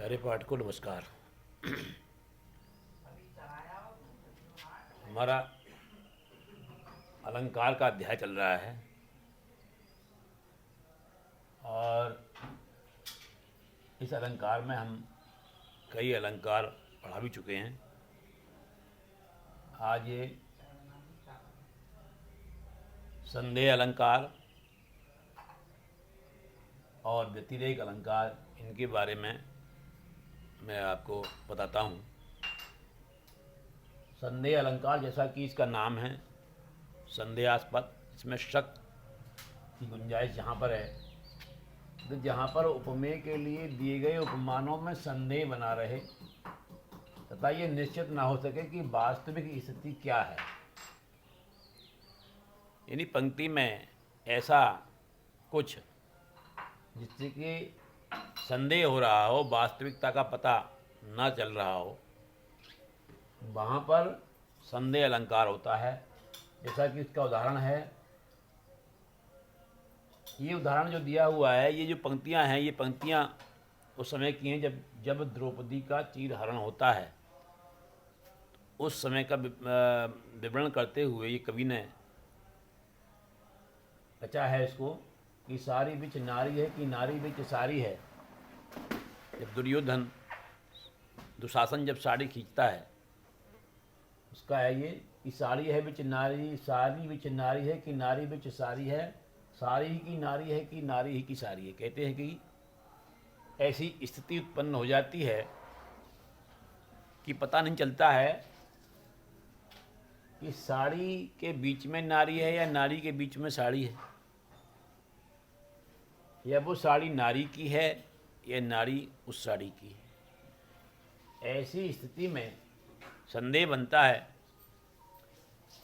प्यारे पाठ को नमस्कार। हमारा अलंकार का अध्याय चल रहा है और इस अलंकार में हम कई अलंकार पढ़ा भी चुके हैं। आज ये संदेह अलंकार और व्यतिरेक अलंकार, इनके बारे में मैं आपको बताता हूँ। संदेह अलंकार, जैसा कि इसका नाम है, संदेहास्पद, इसमें शक की गुंजाइश जहाँ पर है, तो जहाँ पर उपमेय के लिए दिए गए उपमानों में संदेह बना रहे तथा ये निश्चित ना हो सके कि वास्तविक स्थिति क्या है, यानी पंक्ति में ऐसा कुछ जिससे कि संदेह हो रहा हो, वास्तविकता का पता न चल रहा हो, वहाँ पर संदेह अलंकार होता है। जैसा कि इसका उदाहरण है, ये उदाहरण जो दिया हुआ है, ये जो पंक्तियाँ हैं, ये पंक्तियाँ उस समय की हैं जब द्रौपदी का चीरहरण होता है। उस समय का विवरण करते हुए ये कवि ने रचा है इसको कि सारी बिच नारी है कि नारी बिच सारी है। जब दुर्योधन दुशासन जब साड़ी खींचता है, उसका है ये कि साड़ी है बिच नारी, सारी बिच नारी है कि नारी बिच सारी है, सारी ही की नारी है कि नारी ही की सारी है। कहते हैं कि ऐसी स्थिति उत्पन्न हो जाती है कि पता नहीं चलता है कि साड़ी के बीच में नारी है या नारी के बीच में साड़ी है, या वो साड़ी नारी की है या नारी उस साड़ी की है। ऐसी स्थिति में संदेह बनता है।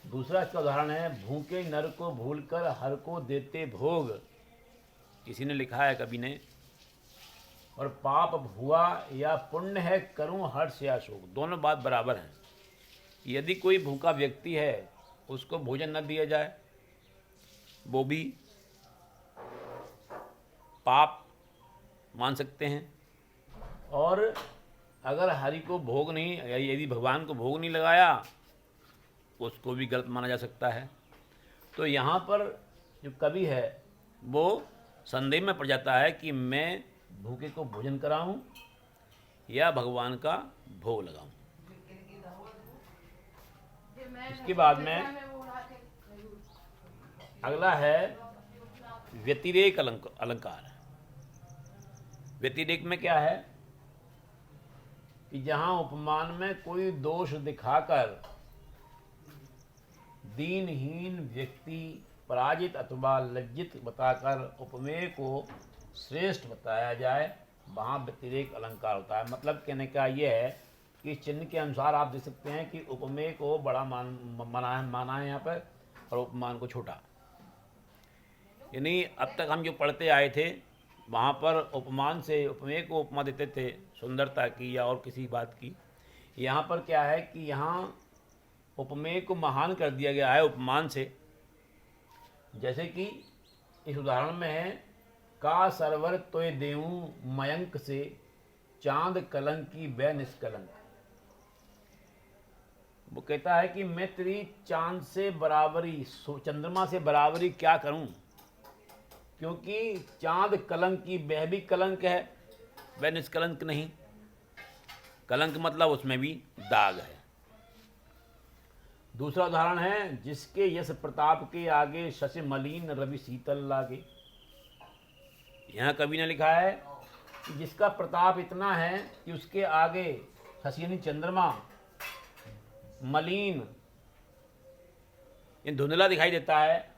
दूसरा इसका उदाहरण है, भूखे नर को भूलकर हर को देते भोग। किसी ने लिखा है, कवि ने, और पाप हुआ या पुण्य है करूं हर्ष या शोक। दोनों बात बराबर हैं। यदि कोई भूखा व्यक्ति है, उसको भोजन न दिया जाए, वो भी पाप मान सकते हैं। और अगर हरि को भोग नहीं, यदि भगवान को भोग नहीं लगाया, उसको भी गलत माना जा सकता है। तो यहाँ पर जो कवि है वो संदेह में पड़ जाता है कि मैं भूखे को भोजन कराऊं या भगवान का भोग लगाऊं। इसके बाद में अगला है व्यतिरेक अलंकार। व्यतिरेक में क्या है कि जहां उपमान में कोई दोष दिखाकर दीनहीन व्यक्ति पराजित अथवा लज्जित बताकर उपमेय को श्रेष्ठ बताया जाए, वहाँ व्यतिरेक अलंकार होता है। मतलब कहने का ये है कि चिन्ह के अनुसार आप देख सकते हैं कि उपमेय को बड़ा माना है यहाँ पर और उपमान को छोटा। यानी अब तक हम जो पढ़ते आए थे, वहाँ पर उपमान से उपमेय को उपमा देते थे सुंदरता की या और किसी बात की। यहाँ पर क्या है कि यहाँ उपमेय को महान कर दिया गया है उपमान से। जैसे कि इस उदाहरण में है, का सरवर तोय देऊं मयंक से, चांद कलंक की बै निष्कलंक। वो कहता है कि मैं तेरी चांद से बराबरी, चंद्रमा से बराबरी क्या करूं, क्योंकि चांद कलंक की, वह भी कलंक है, वह निष्कलंक नहीं। कलंक मतलब उसमें भी दाग है। दूसरा उदाहरण है, जिसके यश प्रताप के आगे शशि मलिन रवि शीतल लागे। यहाँ कवि ने लिखा है कि जिसका प्रताप इतना है कि उसके आगे शशि यानी चंद्रमा मलिन, ये धुंधला दिखाई देता है,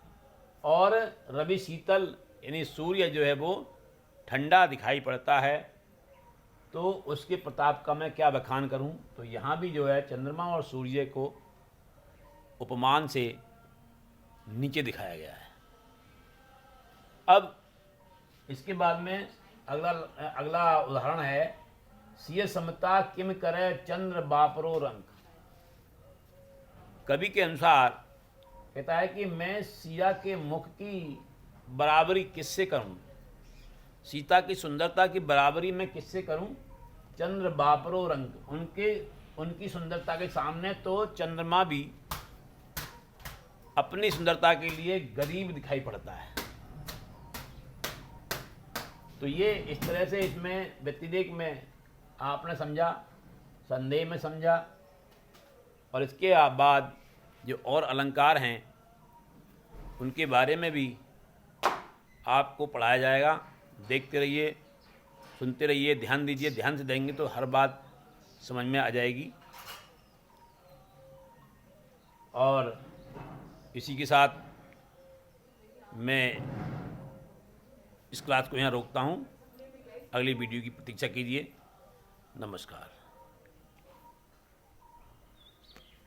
और रवि शीतल यानी सूर्य जो है वो ठंडा दिखाई पड़ता है। तो उसके प्रताप का मैं क्या बखान करूं। तो यहाँ भी जो है चंद्रमा और सूर्य को उपमान से नीचे दिखाया गया है। अब इसके बाद में अगला उदाहरण है, सिय समता किम करे चंद्र बापरो रंग। कवि के अनुसार कहता है कि मैं सिया के मुख की बराबरी किससे करूं, सीता की सुंदरता की बराबरी मैं किससे करूं, चंद्र बापरो रंग, उनकी सुंदरता के सामने तो चंद्रमा भी अपनी सुंदरता के लिए गरीब दिखाई पड़ता है। तो ये इस तरह से इसमें व्यतिरेक में आपने समझा, संदेह में समझा, और इसके बाद जो और अलंकार हैं उनके बारे में भी आपको पढ़ाया जाएगा। देखते रहिए, सुनते रहिए, ध्यान दीजिए। ध्यान से देंगे तो हर बात समझ में आ जाएगी। और इसी के साथ मैं इस क्लास को यहाँ रोकता हूँ। अगली वीडियो की प्रतीक्षा कीजिए। नमस्कार।